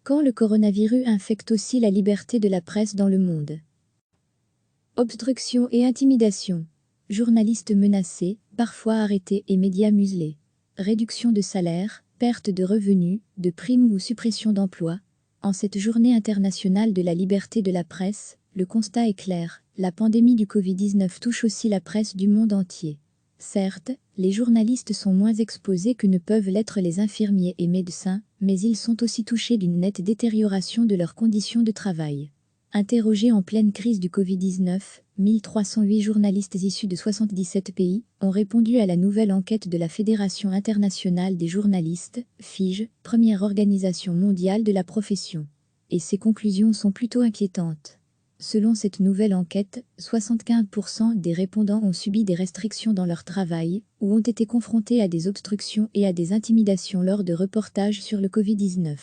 Quand le coronavirus infecte aussi la liberté de la presse dans le monde. Obstruction et intimidation. Journalistes menacés, parfois arrêtés et médias muselés. Réduction de salaire, perte de revenus, de primes ou suppression d'emplois. En cette journée internationale de la liberté de la presse, le constat est clair, la pandémie du Covid-19 touche aussi la presse du monde entier. Certes, les journalistes sont moins exposés que ne peuvent l'être les infirmiers et médecins, mais ils sont aussi touchés d'une nette détérioration de leurs conditions de travail. Interrogés en pleine crise du Covid-19, 1308 journalistes issus de 77 pays ont répondu à la nouvelle enquête de la Fédération internationale des journalistes, FIJ, première organisation mondiale de la profession. Et ces conclusions sont plutôt inquiétantes. Selon cette nouvelle enquête, 75% des répondants ont subi des restrictions dans leur travail ou ont été confrontés à des obstructions et à des intimidations lors de reportages sur le Covid-19.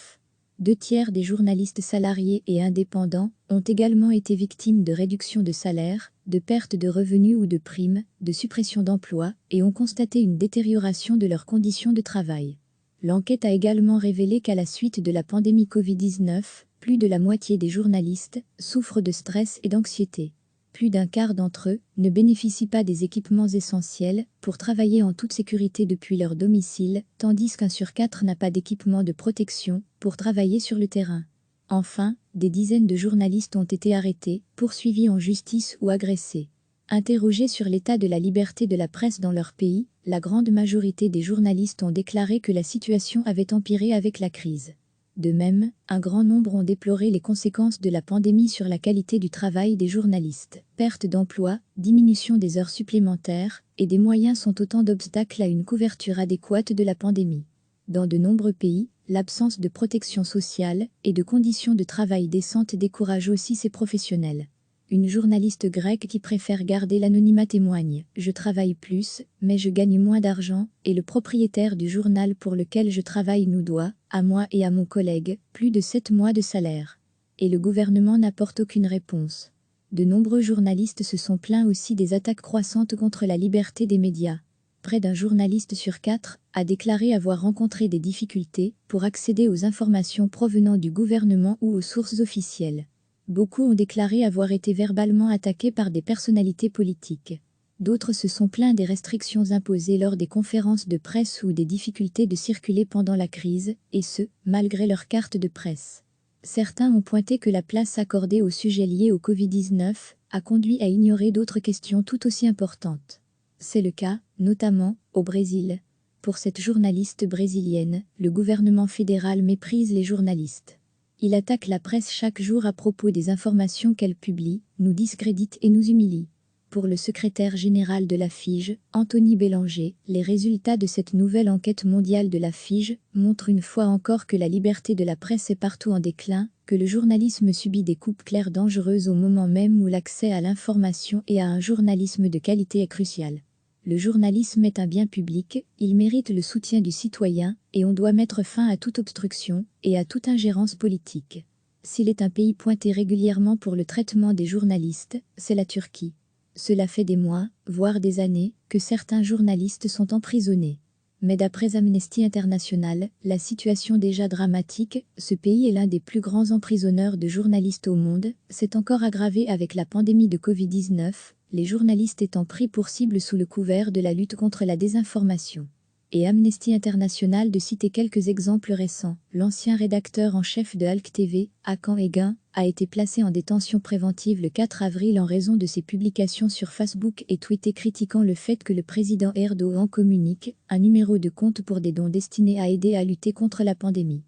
2/3 des journalistes salariés et indépendants ont également été victimes de réductions de salaire, de perte de revenus ou de primes, de suppression d'emplois et ont constaté une détérioration de leurs conditions de travail. L'enquête a également révélé qu'à la suite de la pandémie Covid-19, plus de la moitié des journalistes souffrent de stress et d'anxiété. Plus d'un quart d'entre eux ne bénéficient pas des équipements essentiels pour travailler en toute sécurité depuis leur domicile, tandis qu'1 sur 4 n'a pas d'équipement de protection pour travailler sur le terrain. Enfin, des dizaines de journalistes ont été arrêtés, poursuivis en justice ou agressés. Interrogés sur l'état de la liberté de la presse dans leur pays, la grande majorité des journalistes ont déclaré que la situation avait empiré avec la crise. De même, un grand nombre ont déploré les conséquences de la pandémie sur la qualité du travail des journalistes. Perte d'emplois, diminution des heures supplémentaires et des moyens sont autant d'obstacles à une couverture adéquate de la pandémie. Dans de nombreux pays, l'absence de protection sociale et de conditions de travail décentes décourage aussi ces professionnels. Une journaliste grecque qui préfère garder l'anonymat témoigne « Je travaille plus, mais je gagne moins d'argent et le propriétaire du journal pour lequel je travaille nous doit, à moi et à mon collègue, plus de 7 mois de salaire. » Et le gouvernement n'apporte aucune réponse. De nombreux journalistes se sont plaints aussi des attaques croissantes contre la liberté des médias. Près d'un journaliste sur 4 a déclaré avoir rencontré des difficultés pour accéder aux informations provenant du gouvernement ou aux sources officielles. Beaucoup ont déclaré avoir été verbalement attaqués par des personnalités politiques. D'autres se sont plaints des restrictions imposées lors des conférences de presse ou des difficultés de circuler pendant la crise, et ce, malgré leur carte de presse. Certains ont pointé que la place accordée aux sujets liés au Covid-19 a conduit à ignorer d'autres questions tout aussi importantes. C'est le cas, notamment, au Brésil. Pour cette journaliste brésilienne, le gouvernement fédéral méprise les journalistes. Il attaque la presse chaque jour à propos des informations qu'elle publie, nous discrédite et nous humilie. Pour le secrétaire général de la FIJ, Anthony Bélanger, les résultats de cette nouvelle enquête mondiale de la FIJ montrent une fois encore que la liberté de la presse est partout en déclin, que le journalisme subit des coupes claires dangereuses au moment même où l'accès à l'information et à un journalisme de qualité est crucial. Le journalisme est un bien public, il mérite le soutien du citoyen, et on doit mettre fin à toute obstruction et à toute ingérence politique. S'il est un pays pointé régulièrement pour le traitement des journalistes, c'est la Turquie. Cela fait des mois, voire des années, que certains journalistes sont emprisonnés. Mais d'après Amnesty International, la situation déjà dramatique, ce pays est l'un des plus grands emprisonneurs de journalistes au monde, s'est encore aggravée avec la pandémie de Covid-19, les journalistes étant pris pour cible sous le couvert de la lutte contre la désinformation. Et Amnesty International de citer quelques exemples récents. L'ancien rédacteur en chef de Halk TV, Hakan Egan, a été placé en détention préventive le 4 avril en raison de ses publications sur Facebook et Twitter critiquant le fait que le président Erdogan communique un numéro de compte pour des dons destinés à aider à lutter contre la pandémie.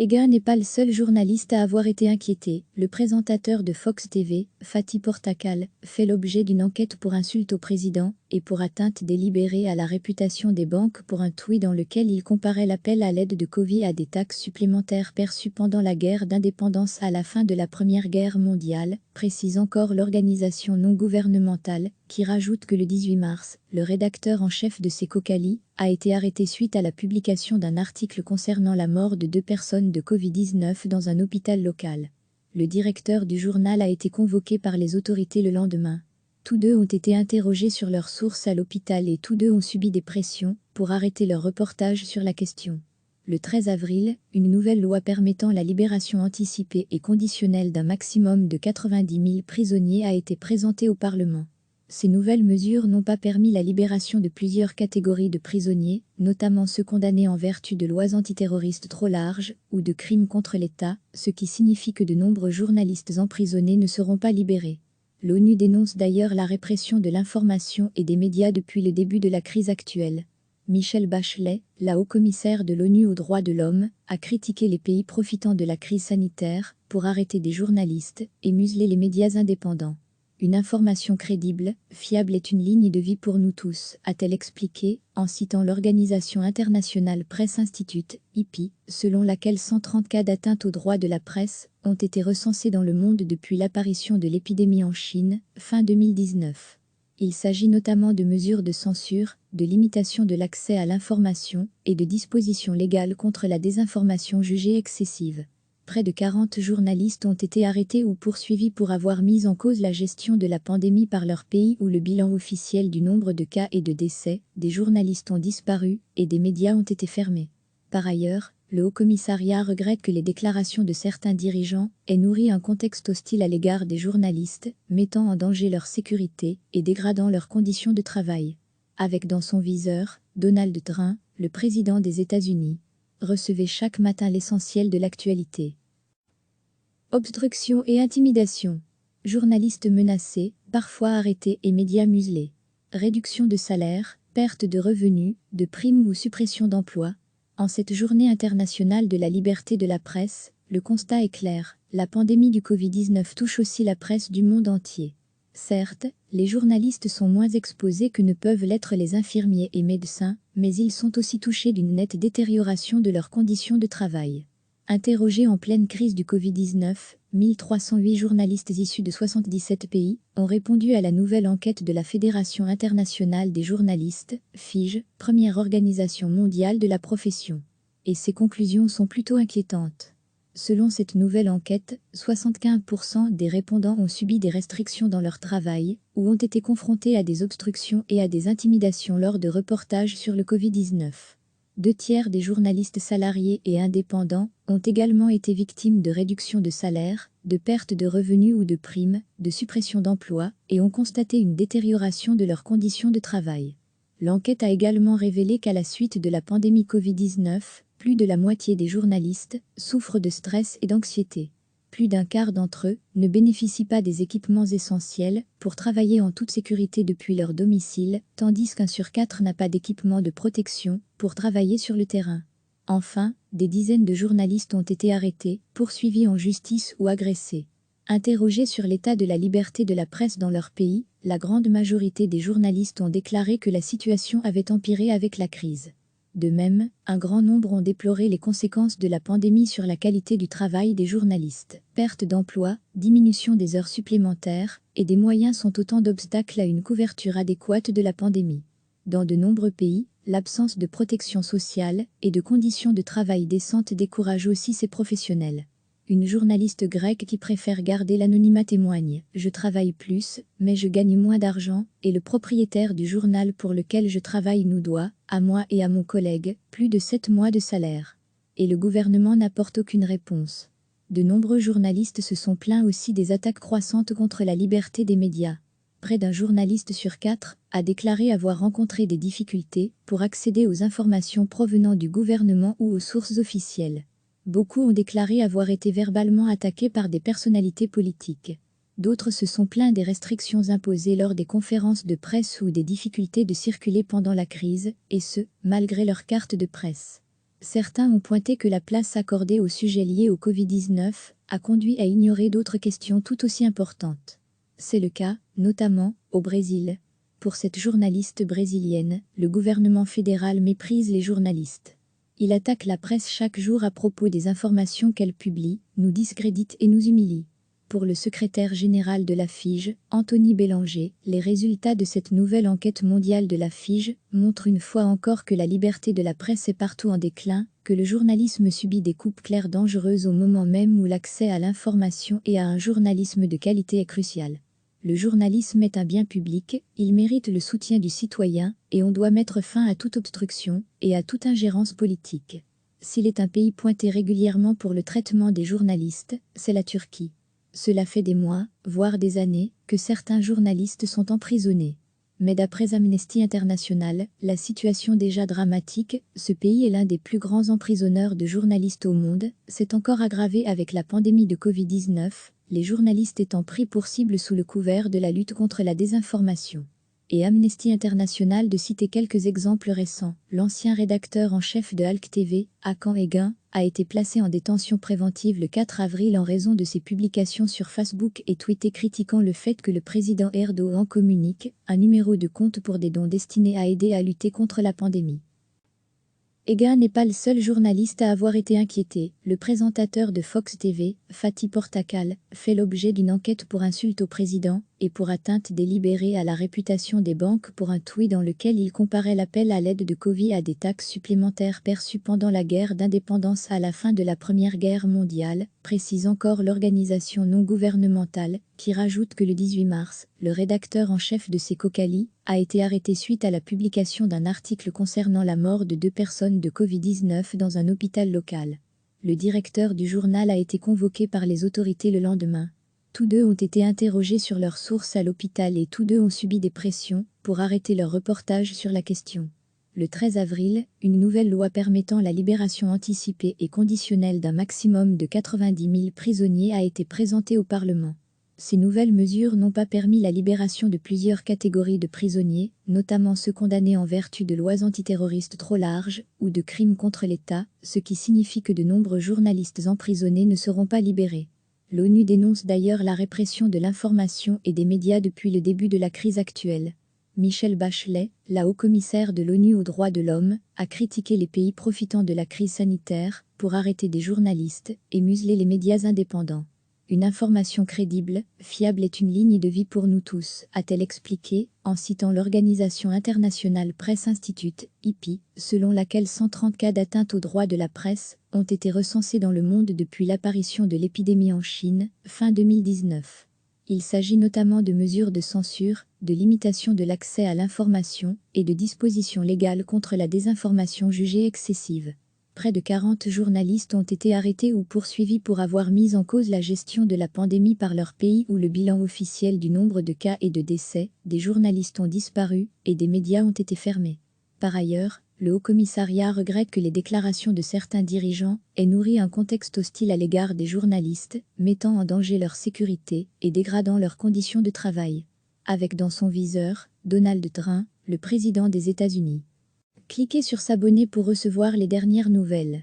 Egan n'est pas le seul journaliste à avoir été inquiété. Le présentateur de Fox TV, Fatih Portakal, fait l'objet d'une enquête pour insulte au président et pour atteinte délibérée à la réputation des banques pour un tweet dans lequel il comparait l'appel à l'aide de Covid à des taxes supplémentaires perçues pendant la guerre d'indépendance à la fin de la Première Guerre mondiale, précise encore l'organisation non gouvernementale, qui rajoute que le 18 mars, le rédacteur en chef de Sekokali a été arrêté suite à la publication d'un article concernant la mort de 2 personnes de Covid-19 dans un hôpital local. Le directeur du journal a été convoqué par les autorités le lendemain. Tous deux ont été interrogés sur leurs sources à l'hôpital et tous deux ont subi des pressions pour arrêter leur reportage sur la question. Le 13 avril, une nouvelle loi permettant la libération anticipée et conditionnelle d'un maximum de 90 000 prisonniers a été présentée au Parlement. Ces nouvelles mesures n'ont pas permis la libération de plusieurs catégories de prisonniers, notamment ceux condamnés en vertu de lois antiterroristes trop larges ou de crimes contre l'État, ce qui signifie que de nombreux journalistes emprisonnés ne seront pas libérés. L'ONU dénonce d'ailleurs la répression de l'information et des médias depuis le début de la crise actuelle. Michelle Bachelet, la haut-commissaire de l'ONU aux droits de l'homme, a critiqué les pays profitant de la crise sanitaire pour arrêter des journalistes et museler les médias indépendants. Une information crédible, fiable est une ligne de vie pour nous tous, a-t-elle expliqué, en citant l'Organisation internationale Presse Institute, IPI, selon laquelle 130 cas d'atteinte aux droits de la presse ont été recensés dans le monde depuis l'apparition de l'épidémie en Chine, fin 2019. Il s'agit notamment de mesures de censure, de limitation de l'accès à l'information et de dispositions légales contre la désinformation jugée excessive. Près de 40 journalistes ont été arrêtés ou poursuivis pour avoir mis en cause la gestion de la pandémie par leur pays ou le bilan officiel du nombre de cas et de décès. Des journalistes ont disparu et des médias ont été fermés. Par ailleurs, le Haut-Commissariat regrette que les déclarations de certains dirigeants aient nourri un contexte hostile à l'égard des journalistes, mettant en danger leur sécurité et dégradant leurs conditions de travail. Avec dans son viseur, Donald Trump, le président des États-Unis. Recevez chaque matin l'essentiel de l'actualité. Obstruction et intimidation. Journalistes menacés, parfois arrêtés et médias muselés. Réduction de salaire, perte de revenus, de primes ou suppression d'emplois. En cette journée internationale de la liberté de la presse, le constat est clair, la pandémie du Covid-19 touche aussi la presse du monde entier. Certes, les journalistes sont moins exposés que ne peuvent l'être les infirmiers et médecins, mais ils sont aussi touchés d'une nette détérioration de leurs conditions de travail. Interrogés en pleine crise du Covid-19, 1308 journalistes issus de 77 pays ont répondu à la nouvelle enquête de la Fédération internationale des journalistes, FIJ, première organisation mondiale de la profession. Et ces conclusions sont plutôt inquiétantes. Selon cette nouvelle enquête, 75% des répondants ont subi des restrictions dans leur travail ou ont été confrontés à des obstructions et à des intimidations lors de reportages sur le Covid-19. 2/3 des journalistes salariés et indépendants ont également été victimes de réductions de salaire, de pertes de revenus ou de primes, de suppression d'emplois, et ont constaté une détérioration de leurs conditions de travail. L'enquête a également révélé qu'à la suite de la pandémie Covid-19, plus de la moitié des journalistes souffrent de stress et d'anxiété. Plus d'un quart d'entre eux ne bénéficient pas des équipements essentiels pour travailler en toute sécurité depuis leur domicile, tandis qu'1 sur 4 n'a pas d'équipement de protection pour travailler sur le terrain. Enfin, des dizaines de journalistes ont été arrêtés, poursuivis en justice ou agressés. Interrogés sur l'état de la liberté de la presse dans leur pays, la grande majorité des journalistes ont déclaré que la situation avait empiré avec la crise. De même, un grand nombre ont déploré les conséquences de la pandémie sur la qualité du travail des journalistes. Perte d'emploi, diminution des heures supplémentaires et des moyens sont autant d'obstacles à une couverture adéquate de la pandémie. Dans de nombreux pays, l'absence de protection sociale et de conditions de travail décentes décourage aussi ces professionnels. Une journaliste grecque qui préfère garder l'anonymat témoigne : « Je travaille plus, mais je gagne moins d'argent, et le propriétaire du journal pour lequel je travaille nous doit, à moi et à mon collègue, plus de 7 mois de salaire. » Et le gouvernement n'apporte aucune réponse. De nombreux journalistes se sont plaints aussi des attaques croissantes contre la liberté des médias. Près d'un journaliste sur 4 a déclaré avoir rencontré des difficultés pour accéder aux informations provenant du gouvernement ou aux sources officielles. Beaucoup ont déclaré avoir été verbalement attaqués par des personnalités politiques. D'autres se sont plaints des restrictions imposées lors des conférences de presse ou des difficultés de circuler pendant la crise, et ce, malgré leur carte de presse. Certains ont pointé que la place accordée aux sujets liés au Covid-19 a conduit à ignorer d'autres questions tout aussi importantes. C'est le cas, notamment, au Brésil. Pour cette journaliste brésilienne, le gouvernement fédéral méprise les journalistes. Il attaque la presse chaque jour à propos des informations qu'elle publie, nous discrédite et nous humilie. Pour le secrétaire général de la FIJ, Anthony Bélanger, les résultats de cette nouvelle enquête mondiale de la FIJ montrent une fois encore que la liberté de la presse est partout en déclin, que le journalisme subit des coupes claires dangereuses au moment même où l'accès à l'information et à un journalisme de qualité est crucial. Le journalisme est un bien public, il mérite le soutien du citoyen, et on doit mettre fin à toute obstruction et à toute ingérence politique. S'il est un pays pointé régulièrement pour le traitement des journalistes, c'est la Turquie. Cela fait des mois, voire des années, que certains journalistes sont emprisonnés. Mais d'après Amnesty International, la situation déjà dramatique, ce pays est l'un des plus grands emprisonneurs de journalistes au monde, s'est encore aggravé avec la pandémie de Covid-19, les journalistes étant pris pour cible sous le couvert de la lutte contre la désinformation. Et Amnesty International de citer quelques exemples récents. L'ancien rédacteur en chef de Halk TV, Hakan Egun, a été placé en détention préventive le 4 avril en raison de ses publications sur Facebook et Twitter critiquant le fait que le président Erdogan communique un numéro de compte pour des dons destinés à aider à lutter contre la pandémie. Egun n'est pas le seul journaliste à avoir été inquiété. Le présentateur de Fox TV, Fatih Portakal, fait l'objet d'une enquête pour insulte au président et pour atteinte délibérée à la réputation des banques pour un tweet dans lequel il comparait l'appel à l'aide de Covid à des taxes supplémentaires perçues pendant la guerre d'indépendance à la fin de la Première Guerre mondiale, précise encore l'organisation non gouvernementale, qui rajoute que le 18 mars, le rédacteur en chef de Sekokali a été arrêté suite à la publication d'un article concernant la mort de 2 personnes de Covid-19 dans un hôpital local. Le directeur du journal a été convoqué par les autorités le lendemain. Tous deux ont été interrogés sur leurs sources à l'hôpital et tous deux ont subi des pressions pour arrêter leur reportage sur la question. Le 13 avril, une nouvelle loi permettant la libération anticipée et conditionnelle d'un maximum de 90 000 prisonniers a été présentée au Parlement. Ces nouvelles mesures n'ont pas permis la libération de plusieurs catégories de prisonniers, notamment ceux condamnés en vertu de lois antiterroristes trop larges ou de crimes contre l'État, ce qui signifie que de nombreux journalistes emprisonnés ne seront pas libérés. L'ONU dénonce d'ailleurs la répression de l'information et des médias depuis le début de la crise actuelle. Michelle Bachelet, la haut-commissaire de l'ONU aux droits de l'homme, a critiqué les pays profitant de la crise sanitaire pour arrêter des journalistes et museler les médias indépendants. Une information crédible, fiable est une ligne de vie pour nous tous, a-t-elle expliqué, en citant l'Organisation internationale Presse Institute, IPI, selon laquelle 130 cas d'atteinte aux droits de la presse ont été recensés dans le monde depuis l'apparition de l'épidémie en Chine, fin 2019. Il s'agit notamment de mesures de censure, de limitation de l'accès à l'information et de dispositions légales contre la désinformation jugée excessive. Près de 40 journalistes ont été arrêtés ou poursuivis pour avoir mis en cause la gestion de la pandémie par leur pays ou le bilan officiel du nombre de cas et de décès. Des journalistes ont disparu et des médias ont été fermés. Par ailleurs, le Haut-Commissariat regrette que les déclarations de certains dirigeants aient nourri un contexte hostile à l'égard des journalistes, mettant en danger leur sécurité et dégradant leurs conditions de travail. Avec dans son viseur, Donald Trump, le président des États-Unis. Cliquez sur s'abonner pour recevoir les dernières nouvelles.